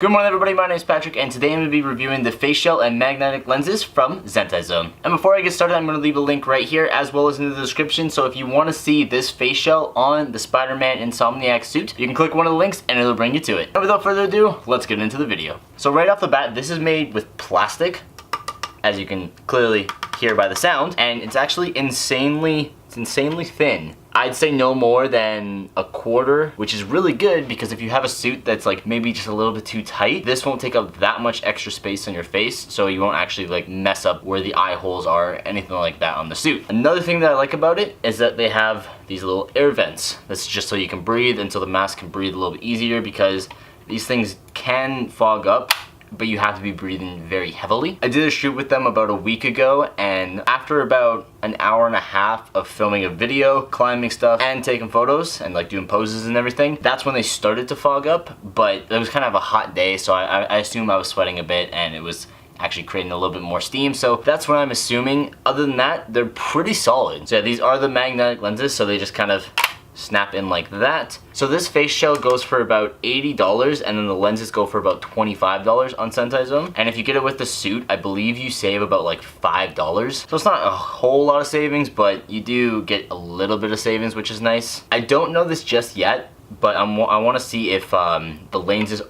Good morning everybody, my name is Patrick and today I'm going to be reviewing the Faceshell and magnetic lenses from Zentai Zone. And before I get started, I'm going to leave a link right here as well as in the description, so if you want to see this Faceshell on the Spider-Man Insomniac suit, you can click one of the links and it'll bring you to it. And without further ado, let's get into the video. So right off the bat, this is made with plastic, as you can clearly hear by the sound, and it's actually insanely thin. I'd say no more than a quarter, which is really good because if you have a suit that's like maybe just a little bit too tight, this won't take up that much extra space on your face, so you won't actually like mess up where the eye holes are or anything like that on the suit. Another thing that I like about it is that they have these little air vents. That's just so you can breathe and so the mask can breathe a little bit easier, because these things can fog up, but you have to be breathing very heavily. I did a shoot with them about a week ago, and after about an hour and a half of filming a video, climbing stuff, and taking photos, and like doing poses and everything, that's when they started to fog up, but it was kind of a hot day, so I assume I was sweating a bit, and it was actually creating a little bit more steam, so that's what I'm assuming. Other than that, they're pretty solid. So yeah, these are the magnetic lenses, so they just kind of snap in like that. So this face shell goes for about $80, and then the lenses go for about $25 on Zentai Zone. And if you get it with the suit, I believe you save about like $5. So it's not a whole lot of savings, but you do get a little bit of savings, which is nice. I don't know this just yet, but I want to see if the lenses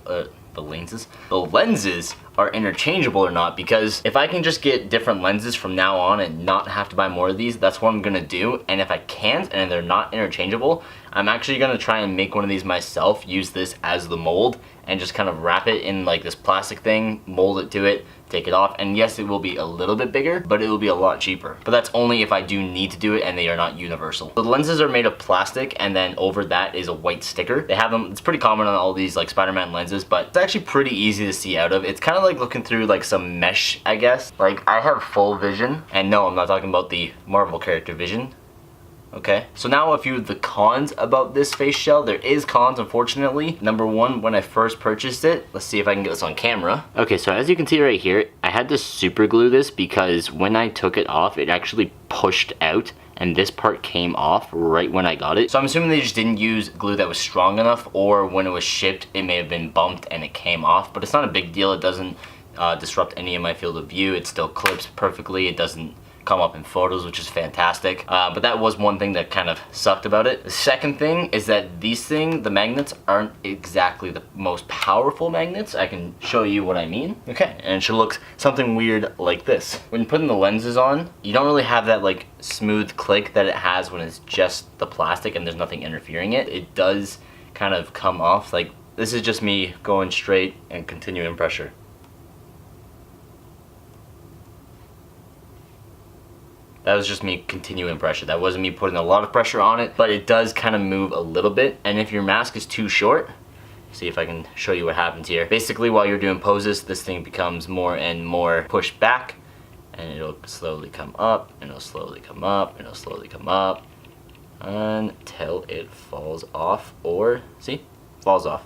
are interchangeable or not, because if I can just get different lenses from now on and not have to buy more of these, that's what I'm gonna do. And if I can't and they're not interchangeable, I'm actually gonna try and make one of these myself, use this as the mold, and just kind of wrap it in like this plastic thing, mold it to it, take it off, and yes, it will be a little bit bigger, but it will be a lot cheaper. But that's only if I do need to do it and they are not universal. So the lenses are made of plastic, and then over that is a white sticker. They have them, it's pretty common on all these like Spider-Man lenses, but it's actually pretty easy to see out of. It's kind of like looking through like some mesh, I guess. Like, I have full vision, and no, I'm not talking about the Marvel character vision. Okay, so now a few of the cons about this face shell. There is cons, unfortunately. Number one, when I first purchased it, let's see if I can get this on camera. Okay, so as you can see right here, I had to super glue this because when I took it off, it actually pushed out, and this part came off right when I got it. So I'm assuming they just didn't use glue that was strong enough, or when it was shipped, it may have been bumped and it came off, but it's not a big deal. It doesn't disrupt any of my field of view. It still clips perfectly. It doesn't come up in photos, which is fantastic, but that was one thing that kind of sucked about it. The second thing is that the magnets aren't exactly the most powerful magnets. I can show you what I mean. Okay, and it should look something weird like this. When putting the lenses on, you don't really have that like smooth click that it has when it's just the plastic and there's nothing interfering it. It does kind of come off. Like, this is just me going straight and continuing pressure. That was just me continuing pressure. That wasn't me putting a lot of pressure on it, but it does kind of move a little bit. And if your mask is too short, see if I can show you what happens here. Basically, while you're doing poses, this thing becomes more and more pushed back, and it'll slowly come up, and it'll slowly come up, and it'll slowly come up, until it falls off, or, see, falls off.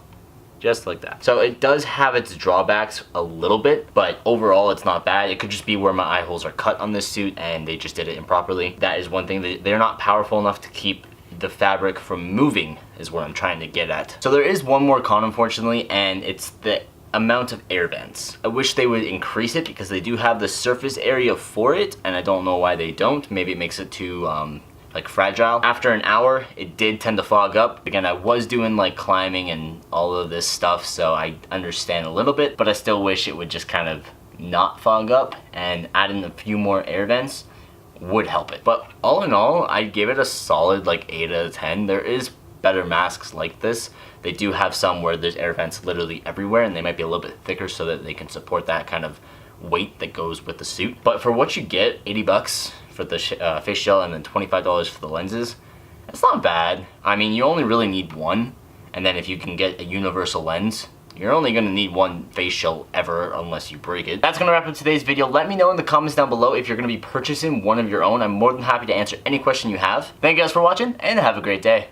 Just like that. So it does have its drawbacks a little bit, but overall it's not bad. It could just be where my eye holes are cut on this suit and they just did it improperly. That is one thing. They're not powerful enough to keep the fabric from moving, is what I'm trying to get at. So there is one more con, unfortunately, and it's the amount of air vents. I wish they would increase it, because they do have the surface area for it, and I don't know why they don't. Maybe it makes it too like fragile. After an hour, it did tend to fog up. Again, I was doing like climbing and all of this stuff, so I understand a little bit, but I still wish it would just kind of not fog up, and adding a few more air vents would help it. But all in all, I'd give it a solid like 8 out of 10. There is better masks like this. They do have some where there's air vents literally everywhere, and they might be a little bit thicker so that they can support that kind of weight that goes with the suit. But for what you get, 80 bucks for the face shell and then $25 for the lenses, it's not bad. I mean, you only really need one, and then if you can get a universal lens, you're only going to need one face shell ever unless you break it. That's going to wrap up today's video. Let me know in the comments down below if you're going to be purchasing one of your own. I'm more than happy to answer any question you have. Thank you guys for watching, and have a great day.